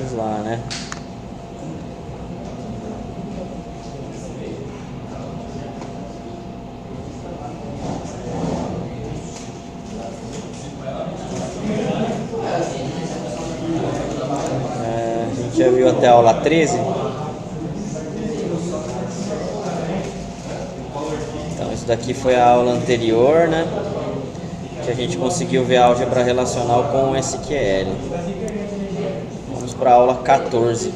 dados lá, né? A gente já viu até a aula 13. Então isso daqui foi a aula anterior, né? Que a gente conseguiu ver a álgebra relacional com o SQL. Vamos para a aula 14.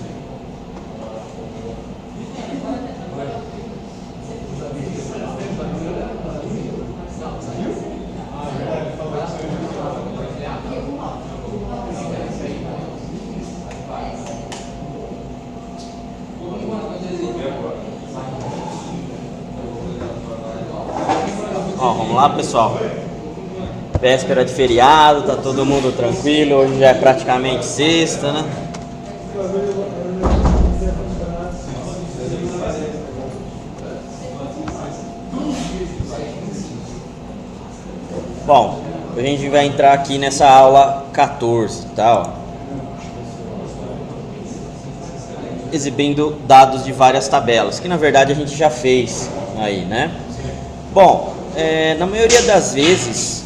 Vamos lá, pessoal. Véspera de feriado, tá todo mundo tranquilo. Hoje já é praticamente sexta, né? Bom, a gente vai entrar aqui nessa aula 14, tá? Exibindo dados de várias tabelas, que na verdade a gente já fez aí, né? Bom, na maioria das vezes,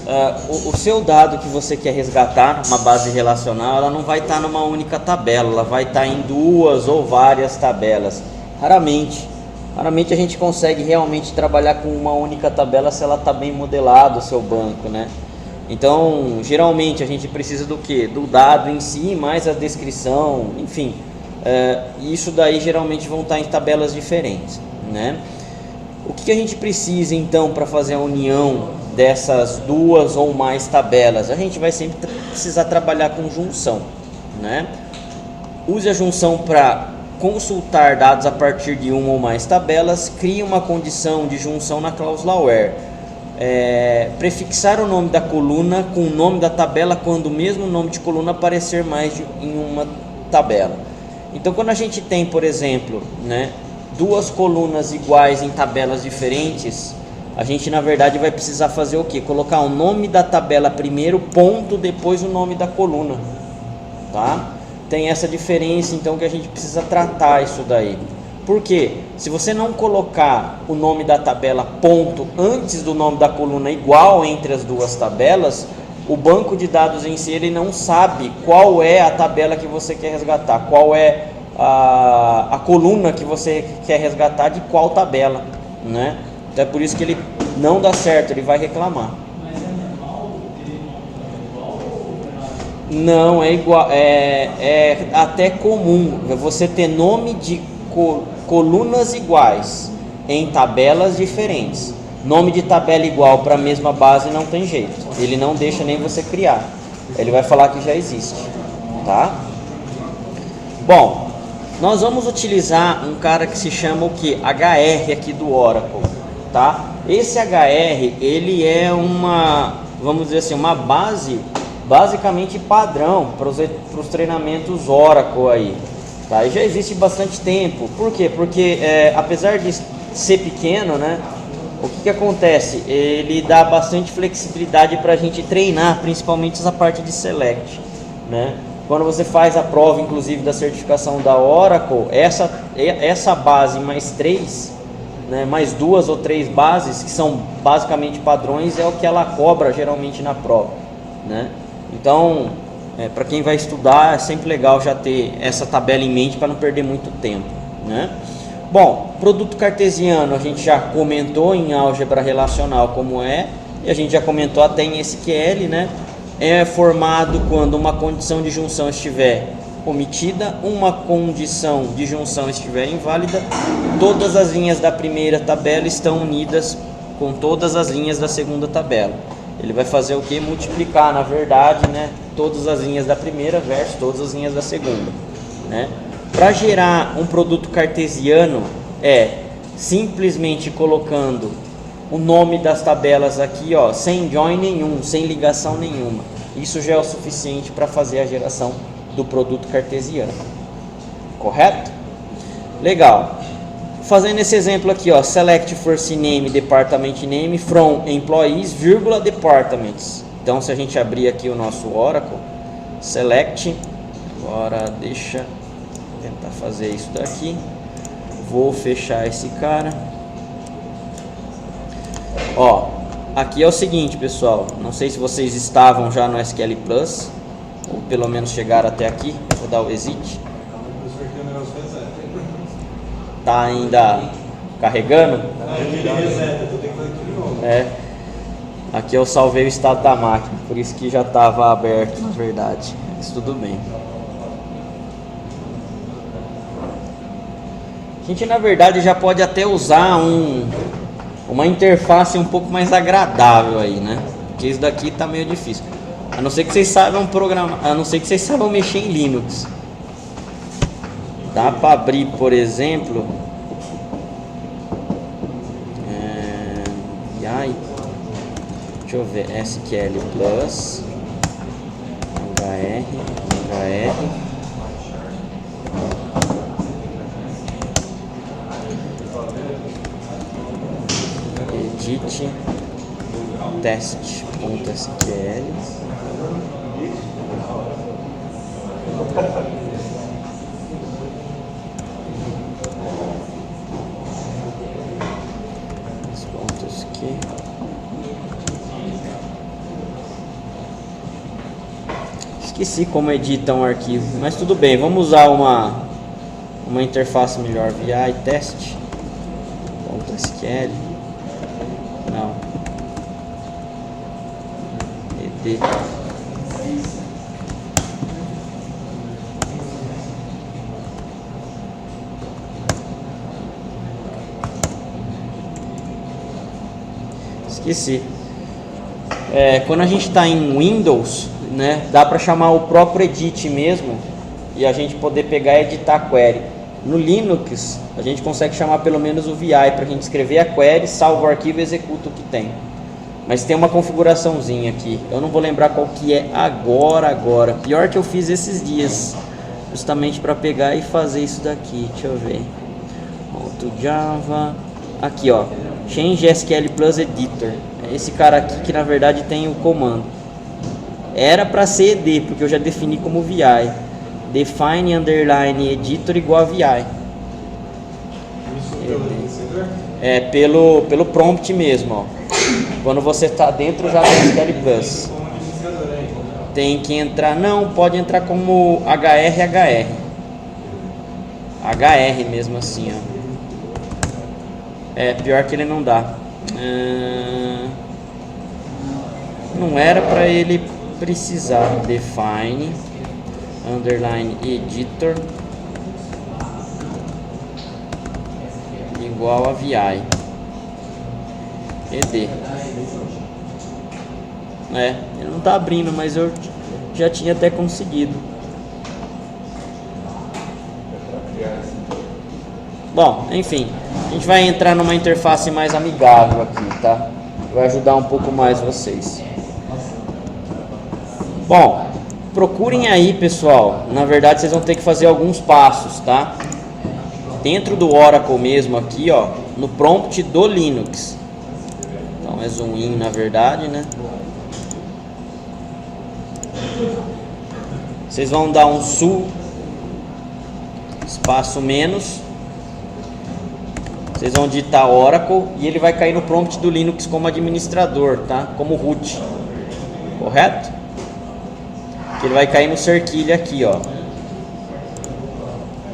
o seu dado que você quer resgatar, uma base relacional, ela não vai estar numa única tabela, ela vai estar em duas ou várias tabelas. Raramente a gente consegue realmente trabalhar com uma única tabela se ela está bem modelado o seu banco, né? Então, geralmente a gente precisa do quê? Do dado em si, mais a descrição, enfim. Isso daí geralmente vão estar em tabelas diferentes, né? O que a gente precisa então para fazer a união dessas duas ou mais tabelas? A gente vai sempre precisar trabalhar com junção, né? Use a junção para consultar dados a partir de uma ou mais tabelas. Crie uma condição de junção na cláusula where. Prefixar o nome da coluna com o nome da tabela quando o mesmo nome de coluna aparecer mais em uma tabela. Então, quando a gente tem, por exemplo, né, duas colunas iguais em tabelas diferentes, a gente na verdade vai precisar fazer o que? Colocar o nome da tabela primeiro, ponto, depois o nome da coluna, tá? Tem essa diferença então que a gente precisa tratar isso daí. Por quê? Se você não colocar o nome da tabela ponto antes do nome da coluna igual entre as duas tabelas, o banco de dados em si ele não sabe qual é a tabela que você quer resgatar, qual é a coluna que você quer resgatar de qual tabela, né? Então é por isso que ele não dá certo, ele vai reclamar. Não, é igual, é até comum você ter nome de colunas iguais em tabelas diferentes. Nome de tabela igual para a mesma base não tem jeito, ele não deixa nem você criar, ele vai falar que já existe, tá? Bom, nós vamos utilizar um cara que se chama o que? HR aqui do Oracle, tá? Esse HR, ele é uma, vamos dizer assim, uma base basicamente padrão para os treinamentos Oracle aí, tá? E já existe bastante tempo. Por quê? Porque apesar de ser pequeno, né? O que acontece? Ele dá bastante flexibilidade para a gente treinar, principalmente essa parte de select, né? Quando você faz a prova, inclusive, da certificação da Oracle, essa base mais 3, né, mais 2 ou 3 bases, que são basicamente padrões, é o que ela cobra geralmente na prova, né? Então, para quem vai estudar, é sempre legal já ter essa tabela em mente para não perder muito tempo, né? Bom, produto cartesiano a gente já comentou em álgebra relacional como é, e a gente já comentou até em SQL, né? É formado quando uma condição de junção estiver omitida, uma condição de junção estiver inválida, todas as linhas da primeira tabela estão unidas com todas as linhas da segunda tabela. Ele vai fazer o que? Multiplicar, na verdade, né, todas as linhas da primeira versus todas as linhas da segunda, né? Para gerar um produto cartesiano, simplesmente colocando o nome das tabelas aqui, ó, sem join nenhum, sem ligação nenhuma. Isso já é o suficiente para fazer a geração do produto cartesiano. Correto? Legal. Fazendo esse exemplo aqui, ó, select first name, department name from employees, departments. Então, se a gente abrir aqui o nosso Oracle, select Agora deixa eu tentar fazer isso daqui. Vou fechar esse cara. Ó, aqui é o seguinte, pessoal. Não sei se vocês estavam já no SQL Plus, ou pelo menos chegaram até aqui. Vou dar o exit. Tá ainda carregando? Aqui eu salvei o estado da máquina, por isso que já estava aberto, na verdade. Mas tudo bem. A gente, na verdade, já pode até usar uma interface um pouco mais agradável aí, né? Porque isso daqui tá meio difícil. A não ser que vocês saibam programar, a não ser que vocês saibam mexer em Linux. Dá para abrir, por exemplo, deixa eu ver, SQL Plus, HR, edit, test.sql. Esqueci como edita um arquivo, mas tudo bem, vamos usar uma interface melhor. VI test.sql. Não. ED. Esqueci. Quando a gente está em Windows, né, dá para chamar o próprio edit mesmo e a gente poder pegar e editar a query. No Linux, a gente consegue chamar pelo menos o VI para a gente escrever a query, salva o arquivo e executa o que tem. Mas tem uma configuraçãozinha aqui. Eu não vou lembrar qual que é agora. Pior que eu fiz esses dias, justamente para pegar e fazer isso daqui. Deixa eu ver. Auto Java. Aqui, ó. Change SQL Plus Editor. É esse cara aqui que na verdade tem o comando. Era para ser ED, porque eu já defini como VI. Define underline editor igual a VI. Pelo prompt mesmo, ó. Quando você está dentro já do SQL Plus. Tem que entrar, não, pode entrar como HR. HR mesmo assim, ó. Pior que ele não dá. Não era para ele precisar. Define underline editor igual a VI. ED. Ele não tá abrindo, mas eu já tinha até conseguido. Bom, enfim, a gente vai entrar numa interface mais amigável aqui, tá? Vai ajudar um pouco mais vocês. Bom, procurem aí, pessoal. Na verdade, vocês vão ter que fazer alguns passos, tá? Dentro do Oracle mesmo aqui, ó, no prompt do Linux. Então é zoom in, na verdade, né? Vocês vão dar um su espaço menos. Vocês vão digitar Oracle e ele vai cair no prompt do Linux como administrador, tá? Como root. Correto? Que ele vai cair no cerquilho aqui, ó.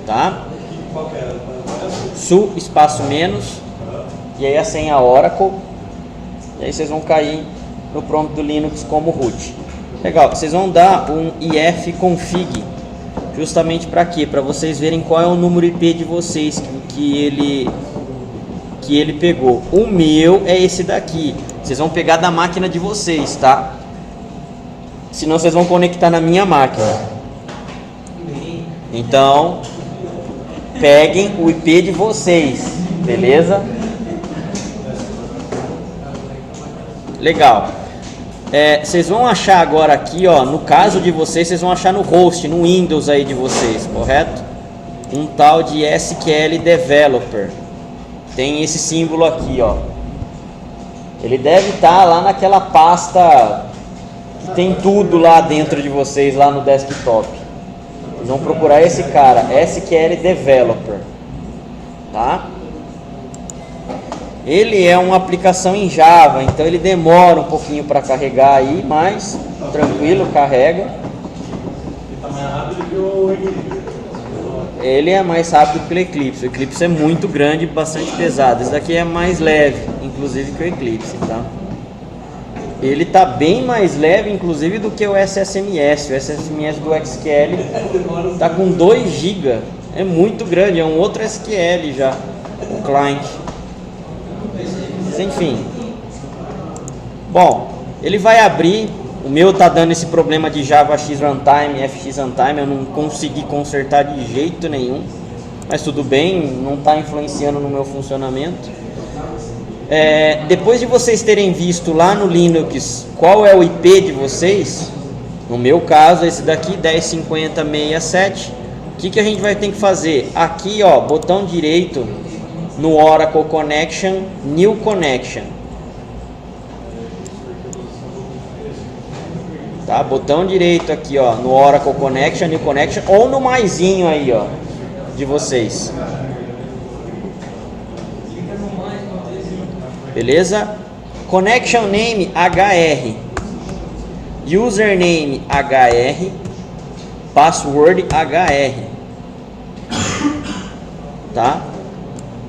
Tá? Su espaço menos. E aí a senha Oracle. E aí vocês vão cair no prompt do Linux como root. Legal, vocês vão dar um ifconfig. Justamente para quê? Para vocês verem qual é o número IP de vocês que ele pegou. O meu é esse daqui. Vocês vão pegar da máquina de vocês, tá? Senão vocês vão conectar na minha máquina. Então, peguem o IP de vocês, beleza? Legal. Vocês vão achar agora aqui, ó, no caso de vocês vão achar no host, no Windows aí de vocês, correto? Um tal de SQL Developer. Tem esse símbolo aqui, ó. Ele deve estar lá naquela pasta que tem tudo lá dentro de vocês, lá no desktop. Vocês vão procurar esse cara, SQL Developer, tá? Ele é uma aplicação em Java, então ele demora um pouquinho para carregar aí, mas tranquilo, carrega. Ele é mais rápido que o Eclipse. O Eclipse é muito grande e bastante pesado. Esse daqui é mais leve, inclusive, que o Eclipse, tá? Ele tá bem mais leve, inclusive, do que o SSMS. O SSMS do SQL tá com 2 GB. É muito grande, é um outro SQL já, o client. Mas, enfim. Bom, ele vai abrir. O meu tá dando esse problema de Java X Runtime, FX Runtime. Eu não consegui consertar de jeito nenhum. Mas tudo bem, não está influenciando no meu funcionamento. Depois de vocês terem visto lá no Linux qual é o IP de vocês, no meu caso esse daqui 10.50.67, o que a gente vai ter que fazer? Aqui, ó, botão direito no Oracle Connection, New Connection, tá? Botão direito aqui, ó, no Oracle Connection, New Connection, ou no maisinho aí, ó, de vocês. Beleza? Connection name HR, username HR, password HR, tá?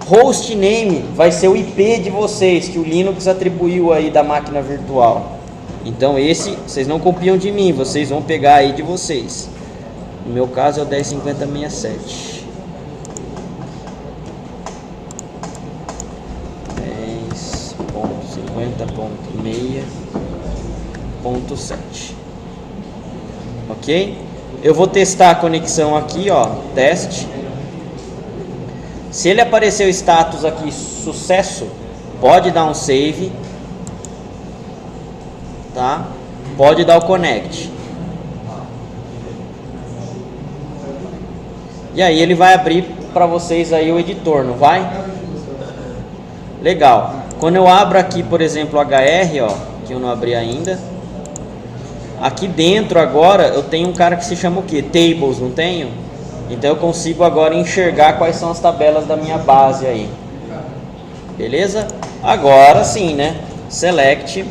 Host name vai ser o IP de vocês que o Linux atribuiu aí da máquina virtual. Então esse vocês não copiam de mim, vocês vão pegar aí de vocês. No meu caso é o 10.50.67. 10.50.6.7. Ok? Eu vou testar a conexão aqui, ó, teste. Se ele aparecer o status aqui, sucesso, pode dar um save, tá? Pode dar o connect. E aí ele vai abrir para vocês aí o editor, não vai? Legal. Quando eu abro aqui, por exemplo, o HR, ó, que eu não abri ainda. Aqui dentro agora eu tenho um cara que se chama o quê? Tables, não tenho? Então eu consigo agora enxergar quais são as tabelas da minha base aí. Beleza? Agora sim, né? Select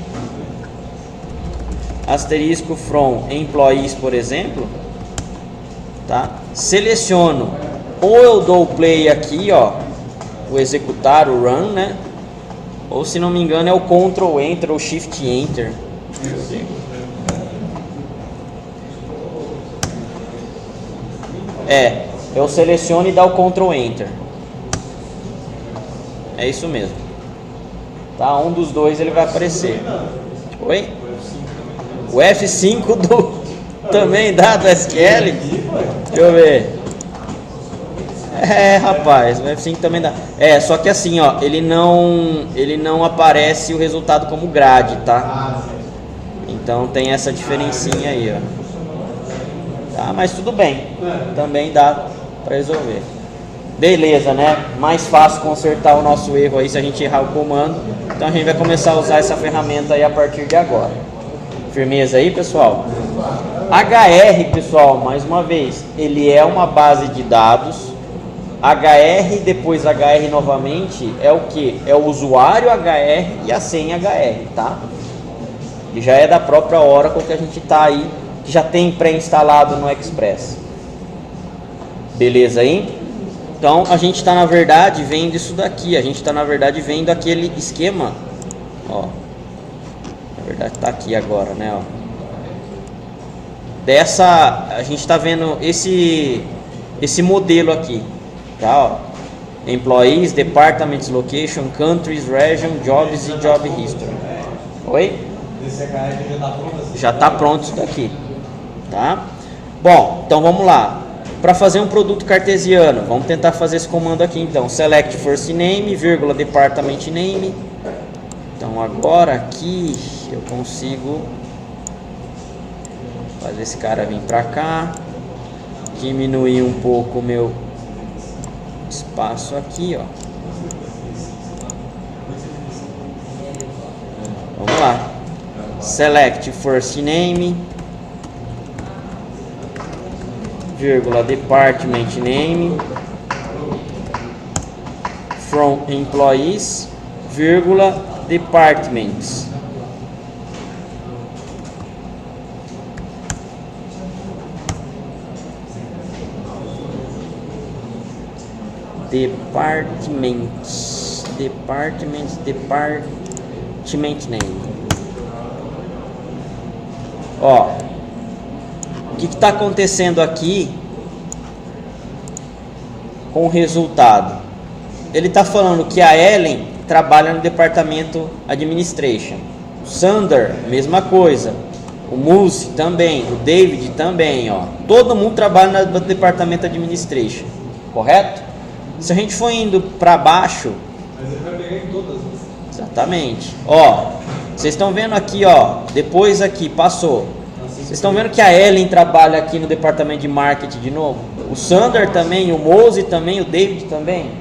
asterisco from employees, por exemplo, tá? Seleciono, ou eu dou o play aqui, ó, o executar, o run, né? Ou se não me engano é o Ctrl Enter ou Shift Enter. Deixa eu ver. Eu seleciono e dá o Ctrl Enter. É isso mesmo. Tá? Um dos dois ele vai aparecer. Oi? O F5 do também dá do SQL? Deixa eu ver. Rapaz, o F5 também dá. Só que assim, ó, ele não aparece o resultado como grade, tá? Então tem essa diferencinha aí, ó. Tá, mas tudo bem. Também dá para resolver. Beleza, né? Mais fácil consertar o nosso erro aí se a gente errar o comando. Então a gente vai começar a usar essa ferramenta aí a partir de agora. Firmeza aí, pessoal? HR, pessoal, mais uma vez, ele é uma base de dados. HR, depois HR novamente, é o que? É o usuário HR e a senha HR, tá? E já é da própria Oracle que a gente tá aí, que já tem pré-instalado no Express. Beleza aí? Então a gente está na verdade vendo isso daqui, a gente está na verdade vendo aquele esquema, ó. Na verdade tá aqui agora, né, ó. A gente está vendo esse modelo aqui, tá, ó. Employees, Departments, Location, Countries, Region, Jobs e Job History. Oi? Já está pronto isso daqui, tá? Bom, então vamos lá. Para fazer um produto cartesiano, vamos tentar fazer esse comando aqui então. Select first name, vírgula, department name. Então agora aqui eu consigo fazer esse cara vir para cá, diminuir um pouco o meu espaço aqui, ó. Vamos lá. Select first name, vírgula, department name, from employees, vírgula, departments. Department name. Ó, o que está acontecendo aqui com o resultado? Ele está falando que a Ellen trabalha no departamento Administration, o Sander, mesma coisa, o Moose também, o David também, ó. Todo mundo trabalha no departamento Administration, correto? Se a gente for indo para baixo, mas ele vai pegar em todas. exatamente. Ó, vocês estão vendo aqui, ó, depois aqui passou. Vocês estão vendo que a Ellen trabalha aqui no departamento de marketing de novo? O Sander também, o Moose também, o David também.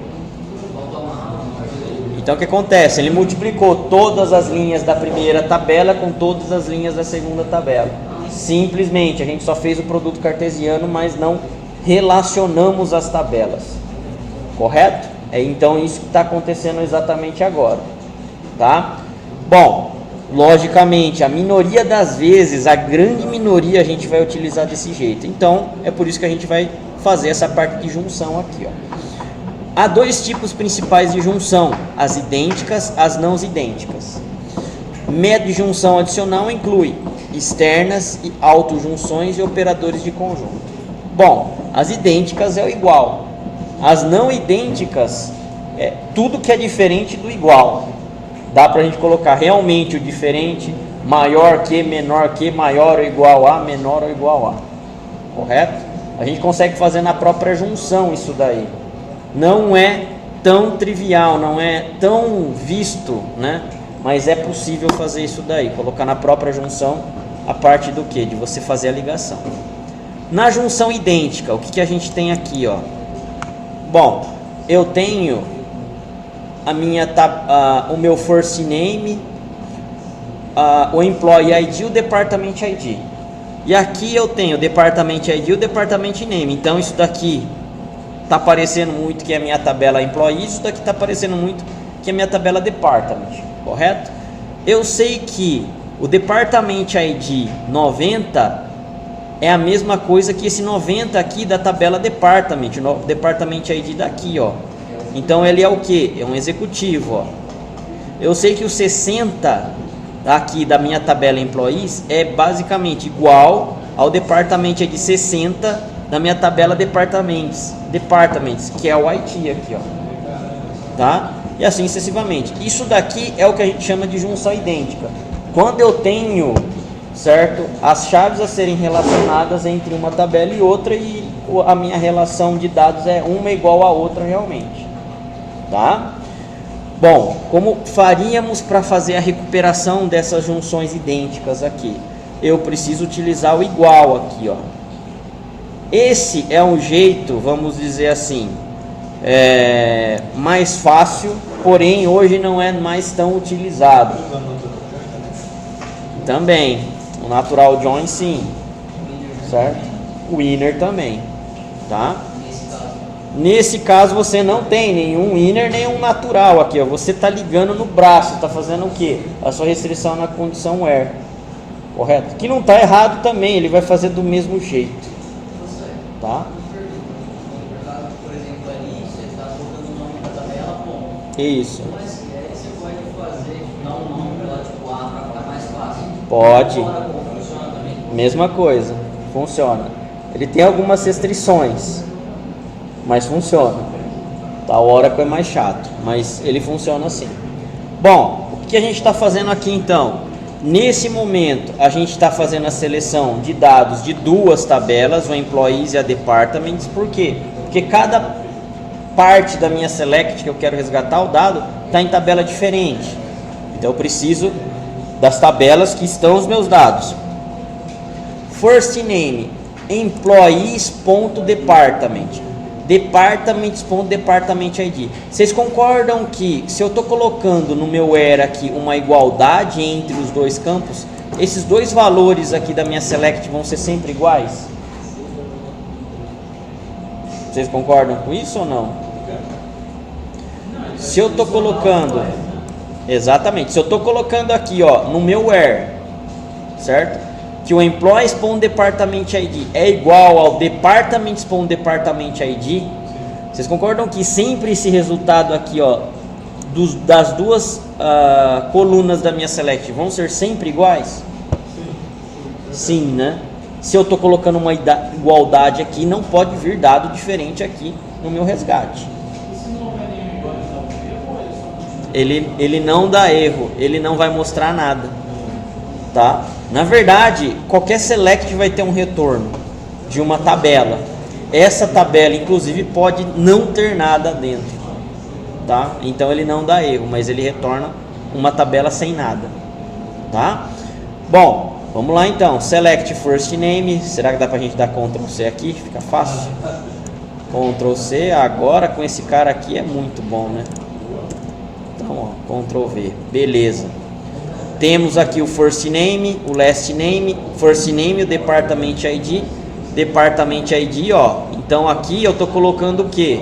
Então o que acontece? Ele multiplicou todas as linhas da primeira tabela com todas as linhas da segunda tabela. Simplesmente, a gente só fez o produto cartesiano, mas não relacionamos as tabelas. Correto? É então isso que está acontecendo exatamente agora, tá? Bom, logicamente, a minoria das vezes, a grande minoria a gente vai utilizar desse jeito. Então, é por isso que a gente vai fazer essa parte de junção aqui, ó. Há dois tipos principais de junção: as idênticas, as não idênticas. Método de junção adicional inclui externas e autojunções e operadores de conjunto. Bom, as idênticas é o igual. As não idênticas é tudo que é diferente do igual. Dá para a gente colocar realmente o diferente, maior que, menor que, maior ou igual a, menor ou igual a. Correto? A gente consegue fazer na própria junção isso daí. Não é tão trivial, não é tão visto, né? Mas é possível fazer isso daí, colocar na própria junção a parte do que? De você fazer a ligação. Na junção idêntica, o que a gente tem aqui, ó? Bom, eu tenho o meu first name, o employee ID e o department ID. E aqui eu tenho o department ID e o department name. Então isso daqui está aparecendo muito que é a minha tabela employee, isso daqui está aparecendo muito que é a minha tabela department, correto? Eu sei que o department ID 90 é a mesma coisa que esse 90 aqui da tabela department, o department ID daqui, ó. Então ele é o que? É um executivo, ó. Eu sei que o 60 aqui da minha tabela employees é basicamente igual ao department ID 60 da minha tabela departments, que é o IT aqui, ó. Tá? E assim sucessivamente. Isso daqui é o que a gente chama de junção idêntica. Quando eu tenho, certo, as chaves a serem relacionadas entre uma tabela e outra, e a minha relação de dados é uma igual a outra realmente, tá? Bom, como faríamos para fazer a recuperação dessas junções idênticas aqui? Eu preciso utilizar o igual aqui, ó. Esse é um jeito, vamos dizer assim, mais fácil, porém hoje não é mais tão utilizado. Também, o natural join sim, certo? O inner também, tá? Nesse caso você não tem nenhum inner, nenhum natural aqui, ó. Você está ligando no braço, está fazendo o que? A sua restrição na condição where, correto? Que não está errado também, ele vai fazer do mesmo jeito, tá? Por exemplo, ali você está colocando o nome da tabela, ponto. Isso. Mas você pode fazer, dar um nome lá, tipo A, para ficar mais fácil. Pode. Funciona também? Mesma coisa, funciona. Ele tem algumas restrições, mas funciona. Tá, o Oracle é mais chato, mas ele funciona assim. Bom, o que a gente está fazendo aqui então? Nesse momento, a gente está fazendo a seleção de dados de duas tabelas, o Employees e a Departments. Por quê? Porque cada parte da minha select que eu quero resgatar o dado está em tabela diferente. Então eu preciso das tabelas que estão os meus dados. First name, employees.department, departments.department ID. Vocês concordam que se eu estou colocando no meu where aqui uma igualdade entre os dois campos, esses dois valores aqui da minha select vão ser sempre iguais? Vocês concordam com isso ou não? Se eu estou colocando, exatamente, se eu estou colocando aqui, ó, no meu where, certo? Que o employees.department ID é igual ao departments.department ID, vocês concordam que sempre esse resultado aqui, ó, das duas colunas da minha select vão ser sempre iguais? Sim, né? Se eu estou colocando uma igualdade aqui, não pode vir dado diferente aqui no meu resgate. Ele não dá erro, ele não vai mostrar nada, tá? Na verdade, qualquer select vai ter um retorno de uma tabela. Essa tabela, inclusive, pode não ter nada dentro, tá? Então ele não dá erro, mas ele retorna uma tabela sem nada, tá? Bom, vamos lá então. Select first name. Será que dá pra gente dar Ctrl C aqui? Fica fácil. Ctrl C. Agora com esse cara aqui é muito bom, né? Então, ó, Ctrl V. Beleza. Temos aqui o first name, o last name, first name, o department ID. Department ID, ó. Então aqui eu tô colocando o quê?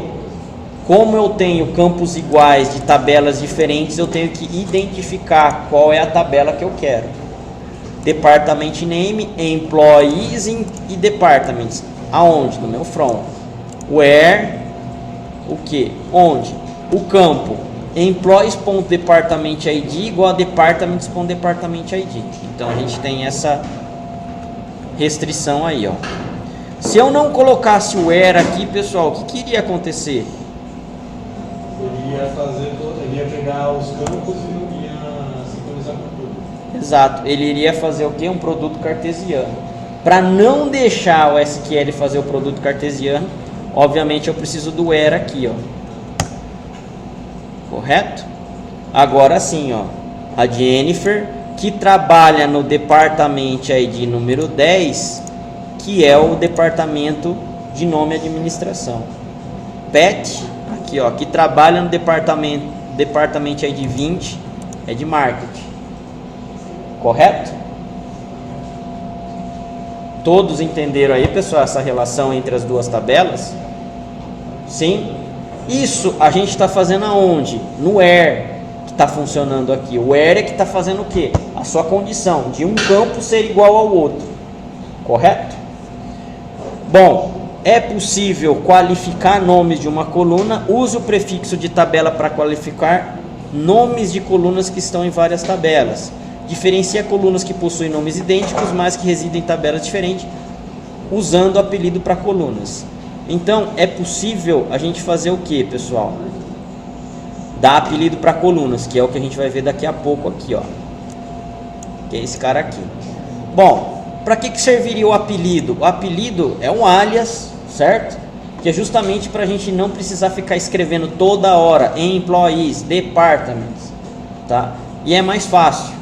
Como eu tenho campos iguais de tabelas diferentes, eu tenho que identificar qual é a tabela que eu quero. Department name, employees e departments. Aonde? No meu from. Where, o que? Onde? O campo employees.department ID igual a departments.department ID. Então a gente tem essa restrição aí, ó. Se eu não colocasse o where aqui, pessoal, o que iria acontecer? Ele ia pegar os campos e não ia sincronizar com tudo. Exato, ele iria fazer o que? Um produto cartesiano. Para não deixar o SQL fazer o produto cartesiano, obviamente eu preciso do where aqui, ó. Correto? Agora sim, ó, a Jennifer, que trabalha no departamento ID número 10, que é o departamento de nome e administração. Pat, aqui, ó, que trabalha no departamento ID 20, é de marketing. Correto? Todos entenderam aí, pessoal, essa relação entre as duas tabelas? Sim? Isso a gente está fazendo aonde? No where, que está funcionando aqui. O where é que está fazendo o quê? A sua condição de um campo ser igual ao outro. Correto? Bom, é possível qualificar nomes de uma coluna. Use o prefixo de tabela para qualificar nomes de colunas que estão em várias tabelas. Diferencia colunas que possuem nomes idênticos, mas que residem em tabelas diferentes, usando o apelido para colunas. Então, é possível a gente fazer o que, pessoal? Dar apelido para colunas, que é o que a gente vai ver daqui a pouco aqui, ó. Que é esse cara aqui. Bom, para que serviria o apelido? O apelido é um alias, certo? Que é justamente para a gente não precisar ficar escrevendo toda hora employees, departments, tá? E é mais fácil.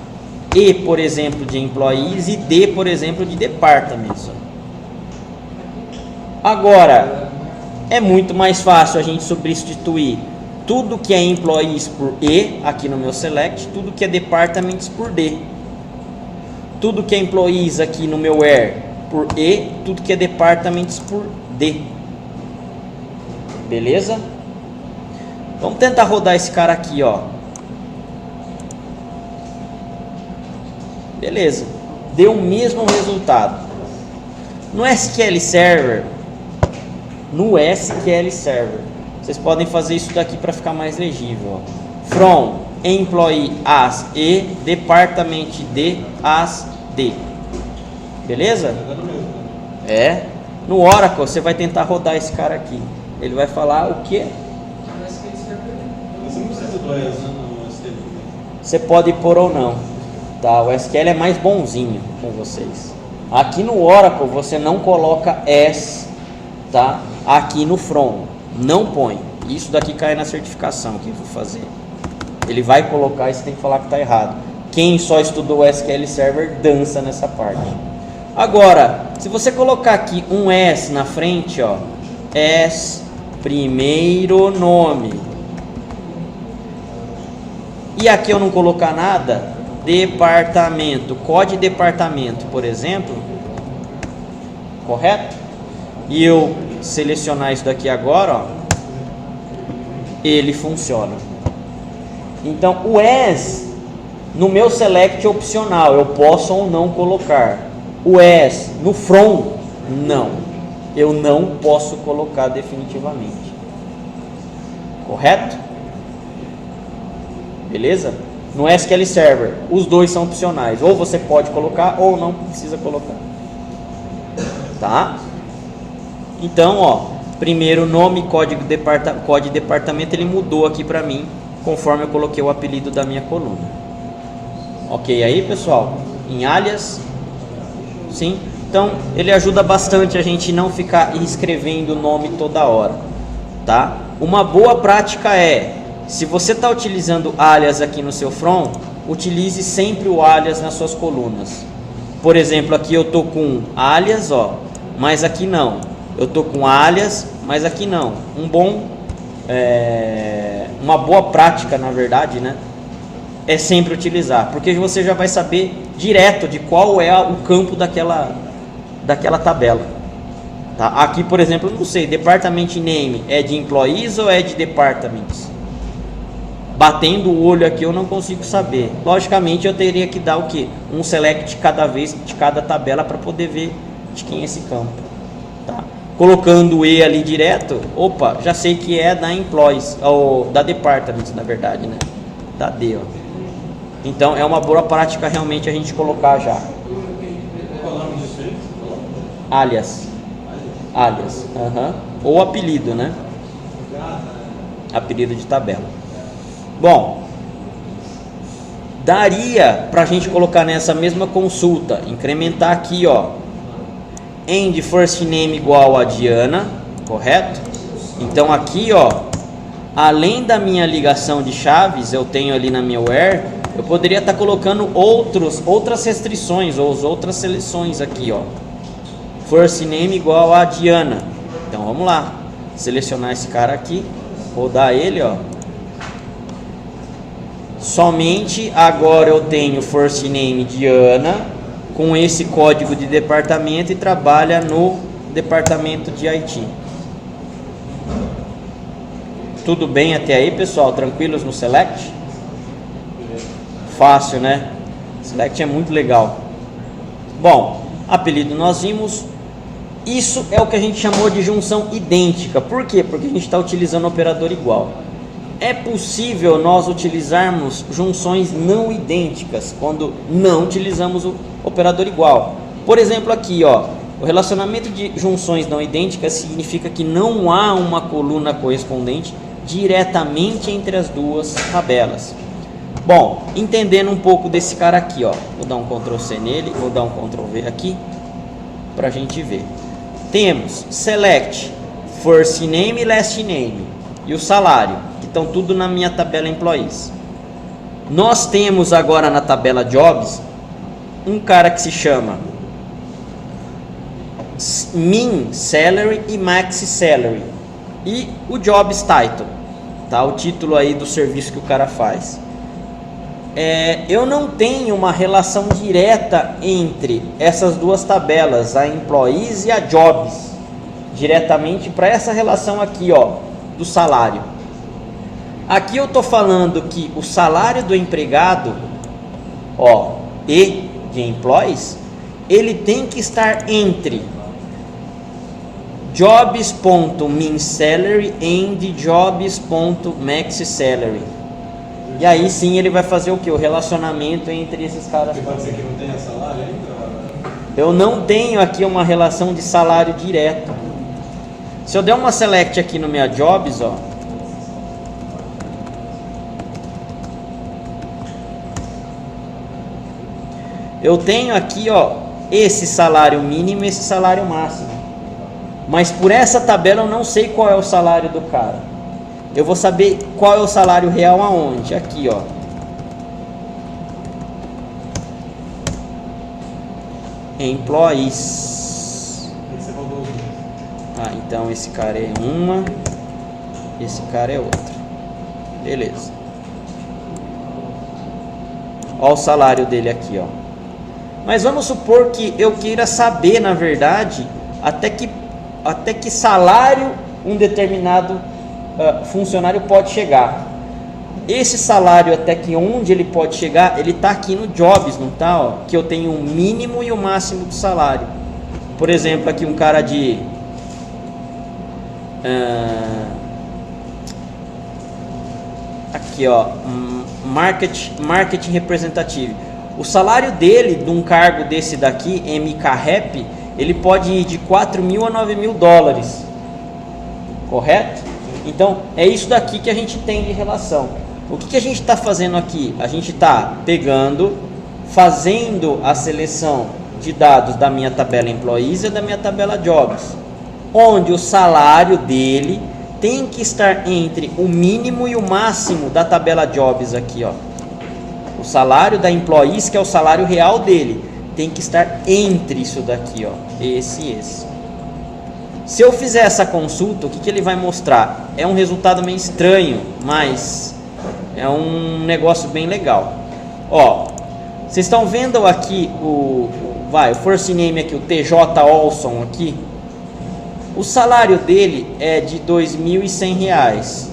E, por exemplo, de employees e D, por exemplo, de departments. Agora, é muito mais fácil a gente substituir tudo que é employees por E, aqui no meu select, tudo que é departments por D. Tudo que é employees aqui no meu where por E, tudo que é departments por D. Beleza? Vamos tentar rodar esse cara aqui, ó. Beleza. Deu o mesmo resultado. No SQL Server, vocês podem fazer isso daqui para ficar mais legível, ó. From employee as E, department D as D. Beleza? É. No Oracle você vai tentar rodar esse cara aqui. Ele vai falar o quê? Você não precisa do ES no SQL. Você pode pôr ou não, tá? O SQL é mais bonzinho com vocês. Aqui no Oracle você não coloca as, tá? Aqui no from, não põe. Isso daqui cai na certificação que eu vou fazer. Ele vai colocar e você tem que falar que está errado. Quem só estudou o SQL Server dança nessa parte. Agora, se você colocar aqui um S na frente, ó, S primeiro nome, e aqui eu não colocar nada, departamento, código departamento, por exemplo, correto? E eu selecionar isso daqui agora, ó, ele funciona. Então o as no meu select é opcional, eu posso ou não colocar. O as no from, não, eu não posso colocar definitivamente. Correto? Beleza? No SQL Server, os dois são opcionais, ou você pode colocar ou não precisa colocar. Tá? Então, ó, primeiro nome, código de departamento, ele mudou aqui para mim, conforme eu coloquei o apelido da minha coluna. Ok aí, pessoal? Em alias? Sim? Então, ele ajuda bastante a gente não ficar escrevendo o nome toda hora, tá? Uma boa prática é, se você está utilizando alias aqui no seu from, utilize sempre o alias nas suas colunas. Por exemplo, aqui eu tô com alias, ó, mas aqui não. Eu tô com alias, mas aqui não. Uma boa prática, na verdade, né, é sempre utilizar, porque você já vai saber direto de qual é o campo daquela tabela. Tá? Aqui, por exemplo, eu não sei, department name é de employees ou é de departments? Batendo o olho aqui eu não consigo saber. Logicamente eu teria que dar o que? Um select cada vez de cada tabela para poder ver de quem é esse campo. Tá? Colocando o E ali direto, opa, já sei que é da employees, ou da departments, na verdade, né? Da D, ó. Então é uma boa prática realmente a gente colocar já. Qual é o nome disso aí? Alias. Alias. Ou apelido, né? Apelido de tabela. Bom, daria para a gente colocar nessa mesma consulta, incrementar aqui, ó, end first name igual a Diana, correto? Então aqui, ó, além da minha ligação de chaves, eu tenho ali na minha where, eu poderia estar colocando outras restrições ou outras seleções aqui, ó. First name igual a Diana. Então vamos lá, selecionar esse cara aqui, rodar ele, ó. Somente agora eu tenho first name Diana com esse código de departamento e trabalha no departamento de IT. Tudo bem até aí, pessoal? Tranquilos no select? Fácil, né? Select é muito legal. Bom, apelido nós vimos. Isso é o que a gente chamou de junção idêntica. Por quê? Porque a gente está utilizando operador igual. É possível nós utilizarmos junções não idênticas quando não utilizamos o operador igual. Por exemplo, aqui, ó, o relacionamento de junções não idênticas significa que não há uma coluna correspondente diretamente entre as duas tabelas. Bom, entendendo um pouco desse cara aqui, ó, vou dar um Ctrl C nele, vou dar um Ctrl V aqui para a gente ver. Temos select first name e last name e o salário, que estão tudo na minha tabela employees. Nós temos agora na tabela jobs um cara que se chama min salary e max salary e o jobs title, tá? O título aí do serviço que o cara faz. Eu não tenho uma relação direta entre essas duas tabelas, a employees e a jobs, diretamente para essa relação aqui, ó, do salário. Aqui eu tô falando que o salário do empregado, ó, e de employees, ele tem que estar entre jobs.minsalary and jobs.maxsalary. E aí sim ele vai fazer o que? O relacionamento entre esses caras. Você pode dizer que não tem salário ainda? Eu não tenho aqui uma relação de salário direto. Se eu der uma select aqui no minha jobs, ó, eu tenho aqui, ó, esse salário mínimo e esse salário máximo. Mas por essa tabela eu não sei qual é o salário do cara. Eu vou saber qual é o salário real aonde? Aqui, ó. Employees. Você rodou os dois. Ah, então esse cara é uma, esse cara é outra. Beleza. Olha o salário dele aqui, ó. Mas vamos supor que eu queira saber, na verdade, até que até que salário um determinado funcionário pode chegar. Esse salário até que onde ele pode chegar, ele está aqui no Jobs, não está? Ó, que eu tenho o mínimo e o máximo do salário. Por exemplo, aqui um cara de aqui ó, marketing representative. O salário dele, de um cargo desse daqui, MK-Rep, ele pode ir de 4 mil a 9 mil dólares, correto? Então é isso daqui que a gente tem de relação. O que a gente está fazendo aqui? A gente está fazendo a seleção de dados da minha tabela Employees e da minha tabela Jobs, onde o salário dele tem que estar entre o mínimo e o máximo da tabela Jobs aqui, ó. O salário da Employees, que é o salário real dele, tem que estar entre isso daqui, ó, esse e esse. Se eu fizer essa consulta, o que ele vai mostrar? É um resultado meio estranho, mas é um negócio bem legal. Ó, vocês estão vendo aqui o first name aqui, o TJ Olson aqui. O salário dele é de R$2.100,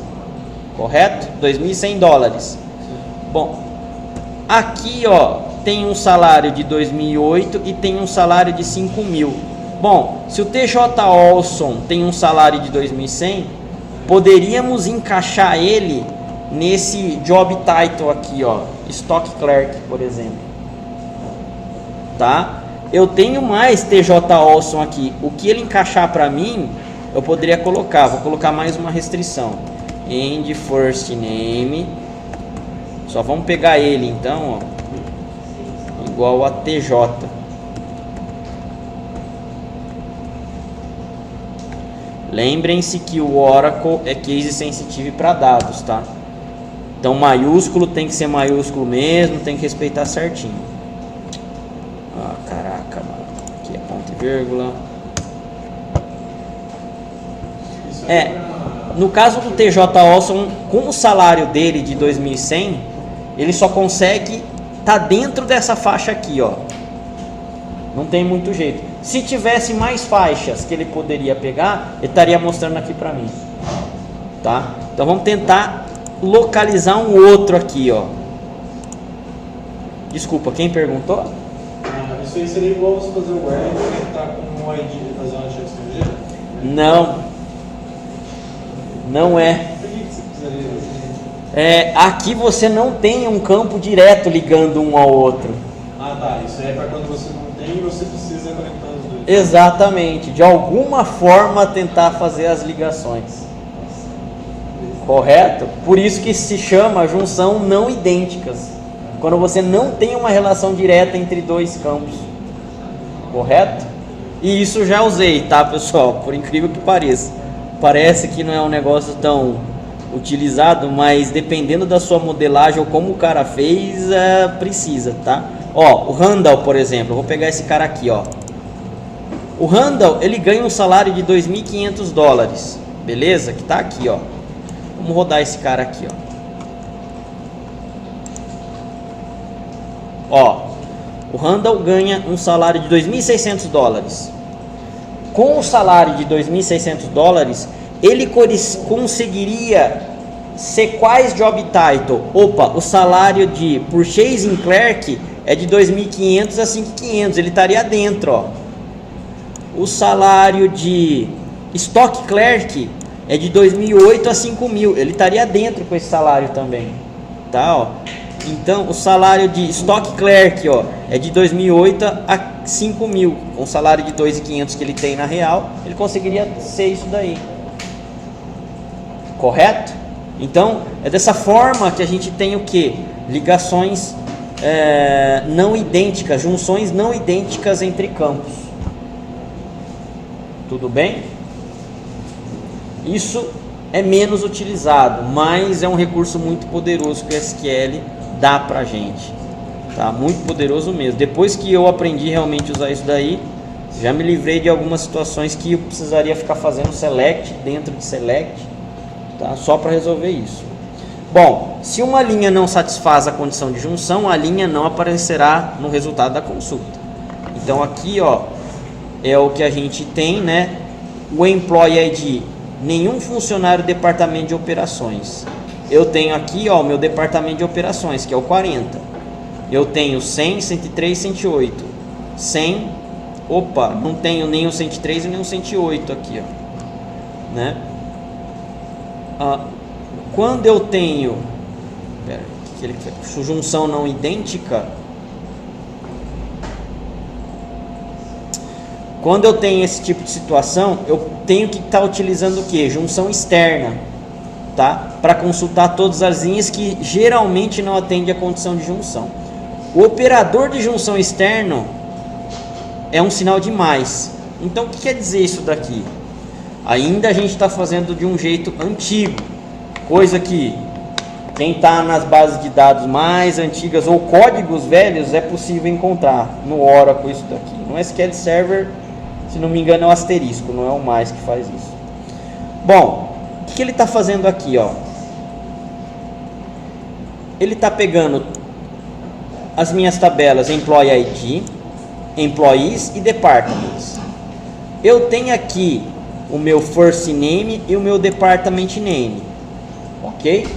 correto? 2.100 dólares. Bom, aqui ó, tem um salário de 2008 e tem um salário de 5.000. Bom, se o TJ Olson tem um salário de 2.100, poderíamos encaixar ele nesse job title aqui, ó, Stock Clerk, por exemplo. Tá? Eu tenho mais TJ Olson aqui. O que ele encaixar para mim, eu poderia colocar. Vou colocar mais uma restrição. End first name. Só vamos pegar ele então, ó, igual a TJ. Lembrem-se que o Oracle é case sensitive para dados, tá? Então maiúsculo tem que ser maiúsculo mesmo, tem que respeitar certinho. Ah, caraca, mano. Aqui é ponto e vírgula. No caso do TJ Olson, com o salário dele de 2.100, ele só consegue estar dentro dessa faixa aqui, ó. Não tem muito jeito. Se tivesse mais faixas que ele poderia pegar, ele estaria mostrando aqui para mim, tá? Então vamos tentar localizar um outro aqui, ó. Desculpa, quem perguntou? Isso aí seria igual você fazer o web e tá com um ID e fazer uma check estrangeira? Não. Não é. Por que você precisaria? Aqui você não tem um campo direto ligando um ao outro. Ah, tá. Isso aí é para quando você não tem e você precisa conectar os dois. Exatamente. De alguma forma tentar fazer as ligações. Correto? Por isso que se chama junção não idênticas. Quando você não tem uma relação direta entre dois campos. Correto? E isso eu já usei, tá, pessoal? Por incrível que pareça. Parece que não é um negócio tão utilizado, mas dependendo da sua modelagem ou como o cara fez, precisa, tá? Ó, o Randall, por exemplo, eu vou pegar esse cara aqui, ó. O Randall, ele ganha um salário de 2.500 dólares, beleza? Que tá aqui, ó. Vamos rodar esse cara aqui, ó. Ó, o Randall ganha um salário de 2.600 dólares. Com o salário de 2.600 dólares, ele conseguiria ser quais job title? Opa, o salário de Purchasing Clerk é de 2.500 a 5.500, ele estaria dentro, ó. O salário de Stock Clerk é de 2.008 a 5.000, ele estaria dentro com esse salário também, tá, ó. Então, o salário de Stock Clerk, ó, é de 2.008 a 5.000. Com o salário de 2.500 que ele tem na real, ele conseguiria ser isso daí. Correto? Então, é dessa forma que a gente tem o que? Ligações não idênticas, junções não idênticas entre campos. Tudo bem? Isso é menos utilizado, mas é um recurso muito poderoso que o SQL dá pra gente, tá? Muito poderoso mesmo. Depois que eu aprendi realmente a usar isso daí, já me livrei de algumas situações que eu precisaria ficar fazendo select dentro de select, tá? Só para resolver isso. Bom, se uma linha não satisfaz a condição de junção, a linha não aparecerá no resultado da consulta. Então aqui, ó, é o que a gente tem, né? o Employee ID, nenhum funcionário do departamento de operações. Eu tenho aqui, ó, o meu departamento de operações, que é o 40. Eu tenho 100, 103, 108. 100, opa, não tenho nem o 103 e nem o 108 aqui, ó, né? Quando eu tenho, junção não idêntica, quando eu tenho esse tipo de situação, eu tenho que estar utilizando o que? Junção externa, tá? Para consultar todas as linhas que geralmente não atendem a condição de junção. O operador de junção externo é um sinal de mais. Então, o que quer dizer isso daqui? Ainda a gente está fazendo de um jeito antigo, coisa que quem está nas bases de dados mais antigas ou códigos velhos é possível encontrar no Oracle isso daqui. No SQL Server, se não me engano, é o asterisco, não é o mais que faz isso. Bom, o que ele está fazendo aqui, ó? Ele está pegando as minhas tabelas Employee ID, Employees e Departments. Eu tenho aqui o meu First Name e o meu Department Name, ok?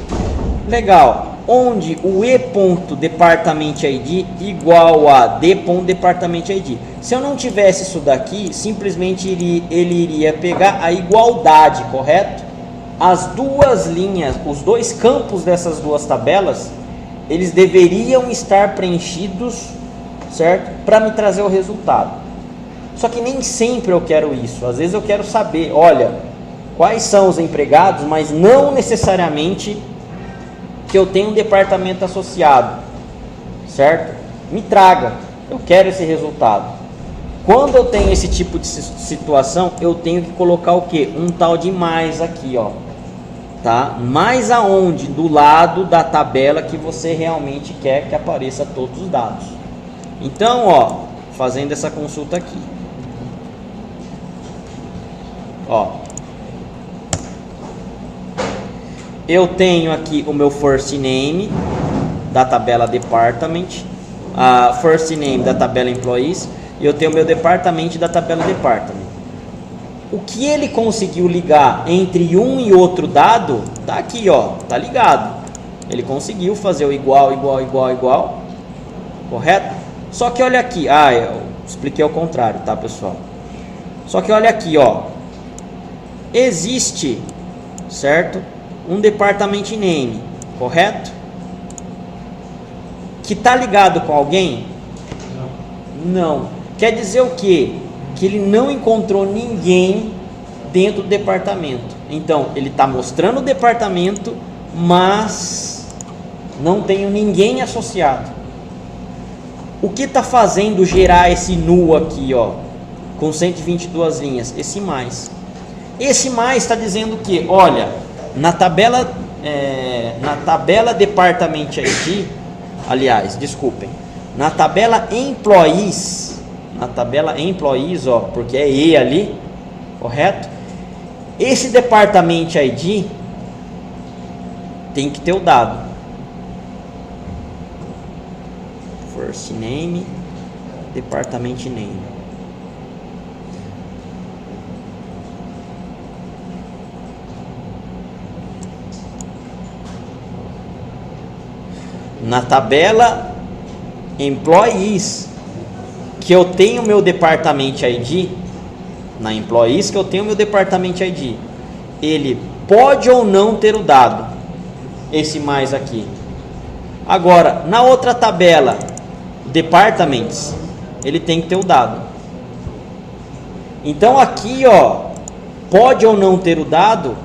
Legal. Onde o e.department ID igual a d.department ID. Se eu não tivesse isso daqui, simplesmente ele iria pegar a igualdade, correto? As duas linhas, os dois campos dessas duas tabelas, eles deveriam estar preenchidos, certo? Para me trazer o resultado. Só que nem sempre eu quero isso. Às vezes eu quero saber, olha, quais são os empregados, mas não necessariamente que eu tenho um departamento associado, certo? Me traga, eu quero esse resultado. Quando eu tenho esse tipo de situação, eu tenho que colocar o que? Um tal de mais aqui, ó, tá? Mais aonde? Do lado da tabela que você realmente quer que apareça todos os dados. Então, ó, fazendo essa consulta aqui, ó, eu tenho aqui o meu first name da tabela department, a first name da tabela employees, e eu tenho o meu department da tabela department. O que ele conseguiu ligar entre um e outro dado, tá aqui, ó, tá ligado. Ele conseguiu fazer o igual, correto? Só que olha aqui, eu expliquei ao contrário, tá, pessoal? Só que olha aqui, ó, existe, certo? Um department name, correto? Que está ligado com alguém? Não. Quer dizer o quê? Que ele não encontrou ninguém dentro do departamento. Então, ele está mostrando o departamento, mas não tem ninguém associado. O que está fazendo gerar esse null aqui, ó, com 122 linhas? Esse mais. Esse mais está dizendo que, olha, na tabela Department ID, aliás, desculpem, na tabela Employees, ó, porque é E ali, correto? Esse Department ID tem que ter o dado. First name, Department name. Na tabela Employees, que eu tenho meu Department ID, na Employees que eu tenho meu Department ID, ele pode ou não ter o dado, esse mais aqui. Agora, na outra tabela, Departments, ele tem que ter o dado. Então aqui, ó, pode ou não ter o dado,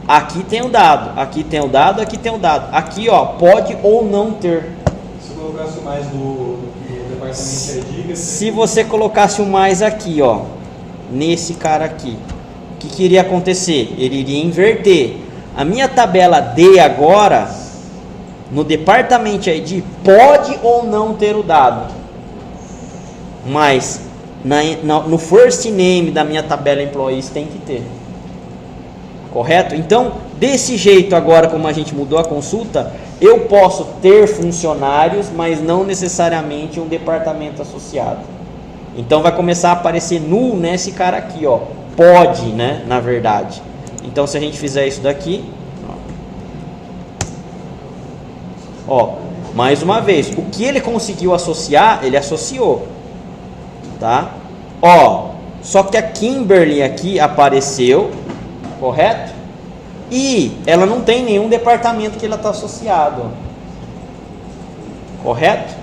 aqui tem o dado, aqui tem o dado, aqui tem o dado. Aqui, ó, pode ou não ter. Se eu colocasse mais do Department ID... Se você colocasse o mais aqui, ó, nesse cara aqui, o que iria acontecer? Ele iria inverter. A minha tabela D agora, no Department ID, pode ou não ter o dado. Mas no first name da minha tabela Employees tem que ter. Correto? Então, desse jeito agora, como a gente mudou a consulta, eu posso ter funcionários, mas não necessariamente um departamento associado. Então vai começar a aparecer null nesse cara aqui, ó. pode, né, na verdade. Então se a gente fizer isso daqui, ó, mais uma vez, o que ele conseguiu associar, ele associou, tá? Ó, só que a Kimberly aqui apareceu, correto? E ela não tem nenhum departamento que ela está associado, correto?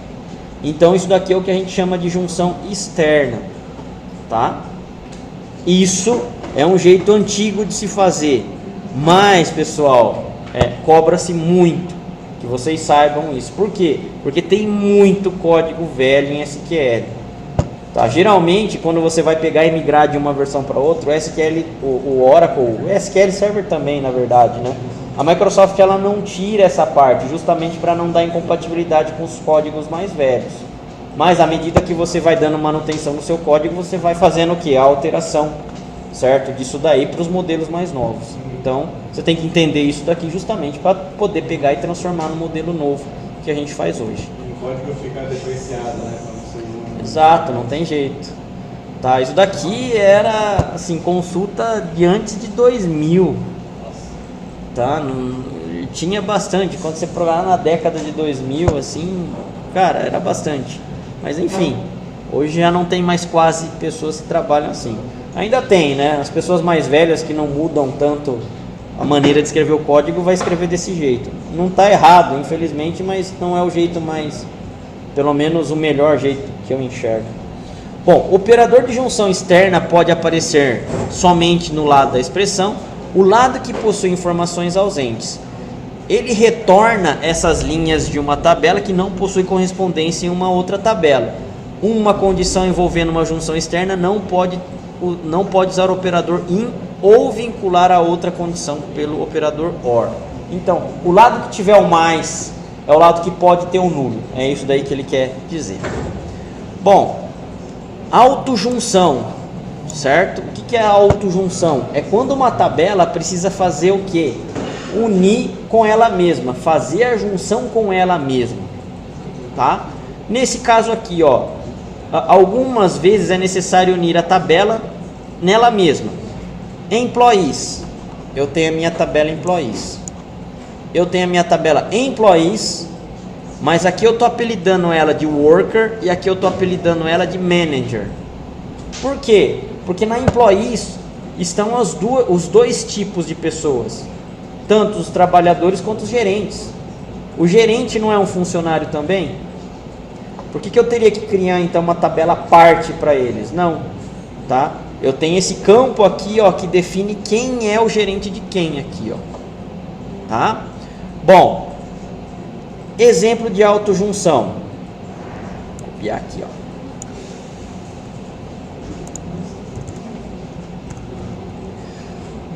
Então isso daqui é o que a gente chama de junção externa, tá? Isso é um jeito antigo de se fazer, mas pessoal, cobra-se muito que vocês saibam isso. Por quê? Porque tem muito código velho em SQL. Tá? Geralmente, quando você vai pegar e migrar de uma versão para outra, o SQL, o Oracle, o SQL Server também, na verdade, né? A Microsoft ela não tira essa parte, justamente para não dar incompatibilidade com os códigos mais velhos. Mas à medida que você vai dando manutenção no seu código, você vai fazendo o que? A alteração, certo? Disso daí para os modelos mais novos. Então, você tem que entender isso daqui justamente para poder pegar e transformar no modelo novo que a gente faz hoje. O código ficar depreciado, né? Exato, não tem jeito. Tá, isso daqui era assim, consulta de antes de 2000. Tá, tinha bastante. Quando você programava na década de 2000, assim, cara, era bastante. Mas enfim, hoje já não tem mais quase pessoas que trabalham assim. Ainda tem, né? As pessoas mais velhas que não mudam tanto a maneira de escrever o código, vai escrever desse jeito. Não está errado, infelizmente, mas não é o jeito mais, pelo menos o melhor jeito que eu enxergo. Bom, o operador de junção externa pode aparecer somente no lado da expressão, o lado que possui informações ausentes. Ele retorna essas linhas de uma tabela que não possui correspondência em uma outra tabela. Uma condição envolvendo uma junção externa não pode usar o operador IN ou vincular a outra condição pelo operador OR. Então, o lado que tiver o mais é o lado que pode ter o nulo. É isso daí que ele quer dizer. Bom, autojunção, certo? O que é a autojunção? É quando uma tabela precisa fazer o quê? Unir com ela mesma, fazer a junção com ela mesma, tá? Nesse caso aqui, ó, algumas vezes é necessário unir a tabela nela mesma. Employees, eu tenho a minha tabela Employees, eu tenho a minha tabela Employees, mas aqui eu estou apelidando ela de Worker e aqui eu estou apelidando ela de Manager. Por quê? Porque na Employees estão os dois tipos de pessoas, tanto os trabalhadores quanto os gerentes. O gerente não é um funcionário também? Por que eu teria que criar então uma tabela à parte para eles? Não, tá? Eu tenho esse campo aqui, ó, que define quem é o gerente de quem aqui, ó, tá? Bom, exemplo de autojunção. Vou copiar aqui, ó.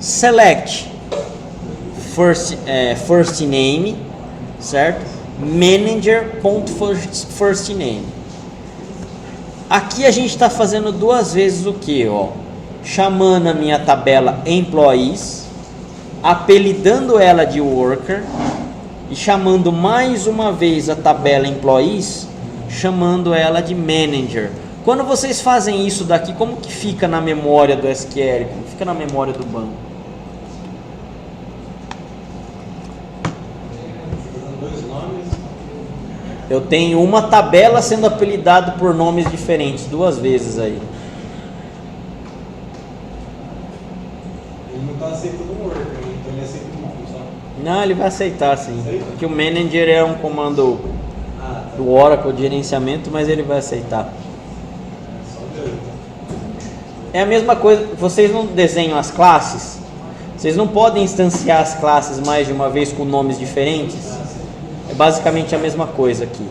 Select first name, certo? Manager.first name. Aqui a gente está fazendo duas vezes o que, ó? Chamando a minha tabela Employees, apelidando ela de Worker e chamando mais uma vez a tabela Employees, chamando ela de Manager. Quando vocês fazem isso daqui, como que fica na memória do SQL? Como fica na memória do banco? Eu tenho uma tabela sendo apelidado por nomes diferentes, duas vezes aí. Ele não está aceitando o Worker, então ele aceita o nome, só. Não, ele vai aceitar sim. Aceita? Porque o Manager é um comando do Oracle de gerenciamento, mas ele vai aceitar. Só deu, então. É a mesma coisa, vocês não desenham as classes? Vocês não podem instanciar as classes mais de uma vez com nomes diferentes? É basicamente a mesma coisa aqui,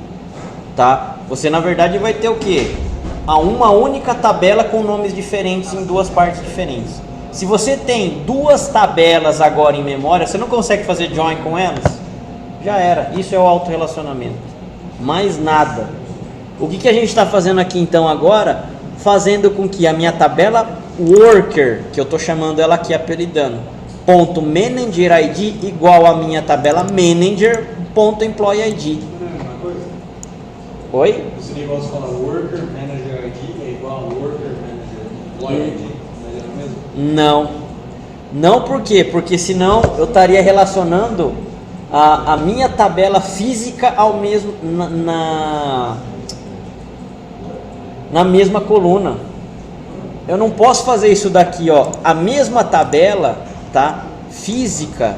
tá? Você na verdade vai ter o que? Uma única tabela com nomes diferentes em duas partes diferentes. Se você tem duas tabelas agora em memória, você não consegue fazer join com elas? Já era, isso é o autorrelacionamento. Mais nada. O que a gente está fazendo aqui então agora? Fazendo com que a minha tabela Worker, que eu estou chamando ela aqui apelidando, ponto Manager ID igual a minha tabela Manager ponto Employee ID. Não é a mesma coisa? Oi? Esse negócio fala Worker Manager ID é igual a Worker Manager Employee ID, mas é o mesmo? Não por quê? Porque senão eu estaria relacionando a minha tabela física ao mesmo na mesma coluna. Eu não posso fazer isso daqui, ó. A mesma tabela, tá? Física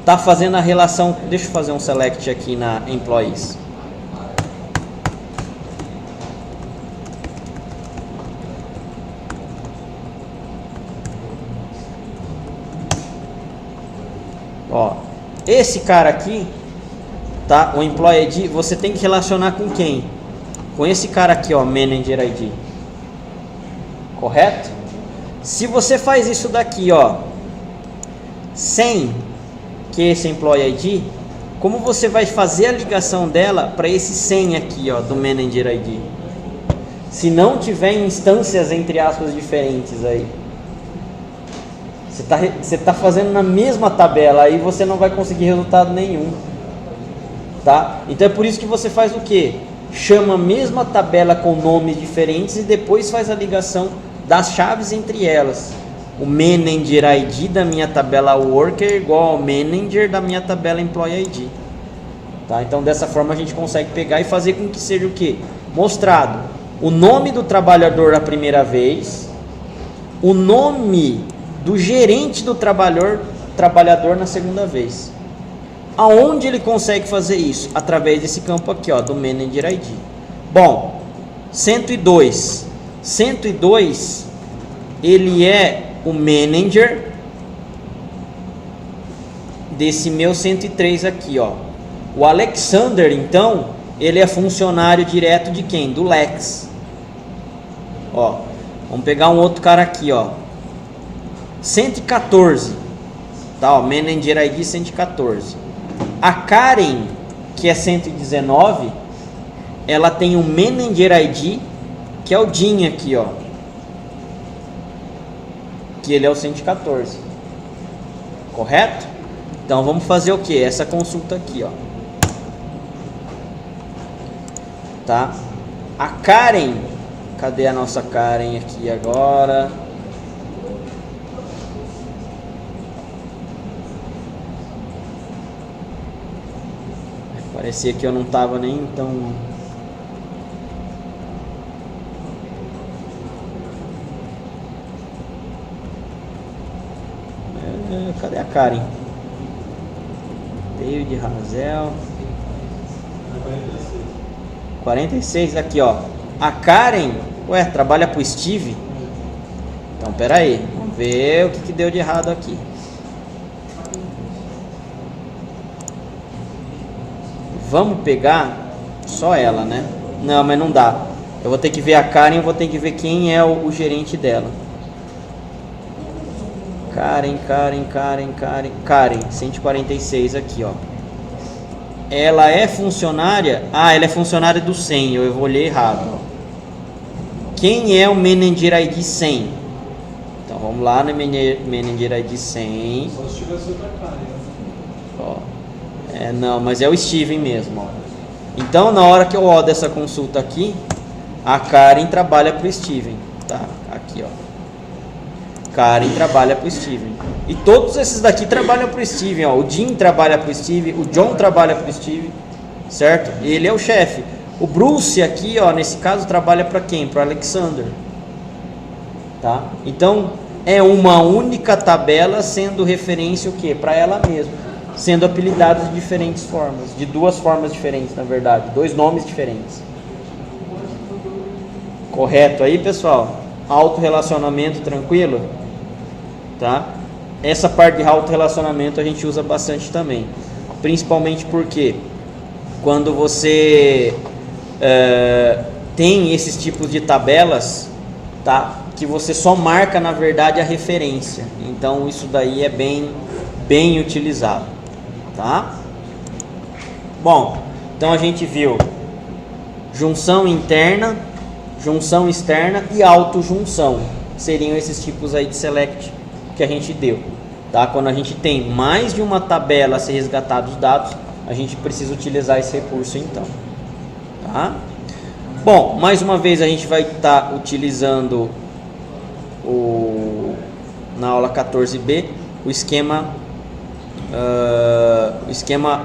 tá fazendo a relação. Deixa eu fazer um select aqui na employees. Ó, esse cara aqui, tá? O employee ID, você tem que relacionar com quem? Com esse cara aqui, ó, manager ID. Correto? Se você faz isso daqui, ó, sem que esse employee ID, como você vai fazer a ligação dela para esse 100 aqui, ó, do manager ID? Se não tiver instâncias entre aspas diferentes aí, você tá fazendo na mesma tabela, aí você não vai conseguir resultado nenhum, tá? Então é por isso que você faz o quê? Chama a mesma tabela com nomes diferentes e depois faz a ligação das chaves entre elas. O manager ID da minha tabela worker é igual ao manager da minha tabela employee ID, tá? Então dessa forma a gente consegue pegar e fazer com que seja o quê? Mostrado o nome do trabalhador a primeira vez, o nome do gerente do trabalhador na segunda vez. Aonde ele consegue fazer isso? Através desse campo aqui, ó, do Manager ID. Bom, 102. 102, ele é o manager desse meu 103 aqui, ó. O Alexander, então, ele é funcionário direto de quem? Do Lex. Ó, vamos pegar um outro cara aqui, ó. 114, tá, ó, Manager ID 114. A Karen, que é 119, ela tem um Manager ID, que é o Jim aqui, ó, que ele é o 114, correto? Então vamos fazer o que? Essa consulta aqui, ó, tá? A Karen, cadê a nossa Karen aqui agora? Parecia que eu não tava nem tão... Cadê a Karen? David Razel. 46 aqui, ó. A Karen, ué, trabalha pro Steve? Então, pera aí. Vamos ver o que deu de errado aqui. Vamos pegar só ela, né? Não, mas não dá. Eu vou ter que ver a Karen, eu vou ter que ver quem é o gerente dela. Karen, 146 aqui, ó. Ela é funcionária... Ah, ela é funcionária do 100, eu olhei errado. Quem é o Manager ID 100? Então, vamos lá no Manager ID 100. Só se tivesse outra Karen, né? Ó. Não, mas é o Steven mesmo, ó. Então, na hora que eu rodo essa consulta aqui, a Karen trabalha para o Steven, tá? Aqui, ó. Karen trabalha para o Steven. E todos esses daqui trabalham para o Steven, ó. O Jim trabalha para o Steven, o John trabalha para o Steven, certo? Ele é o chefe. O Bruce aqui, ó, nesse caso trabalha para quem? Para o Alexander, tá? Então, é uma única tabela sendo referência o quê? Para ela mesma, sendo apelidados de diferentes formas, de duas formas diferentes, na verdade, dois nomes diferentes. Correto aí, pessoal? Autorrelacionamento tranquilo? Tá? Essa parte de autorrelacionamento a gente usa bastante também, principalmente porque quando você tem esses tipos de tabelas, tá? Que você só marca na verdade a referência, então isso daí é bem utilizado, tá? Bom, então a gente viu junção interna, junção externa e autojunção, seriam esses tipos aí de select que a gente deu, tá? Quando a gente tem mais de uma tabela a ser resgatado os dados, a gente precisa utilizar esse recurso então, tá? Bom, mais uma vez a gente vai estar utilizando na aula 14B o esquema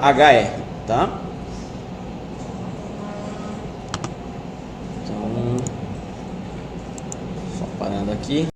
HR, tá? Então, só parando aqui.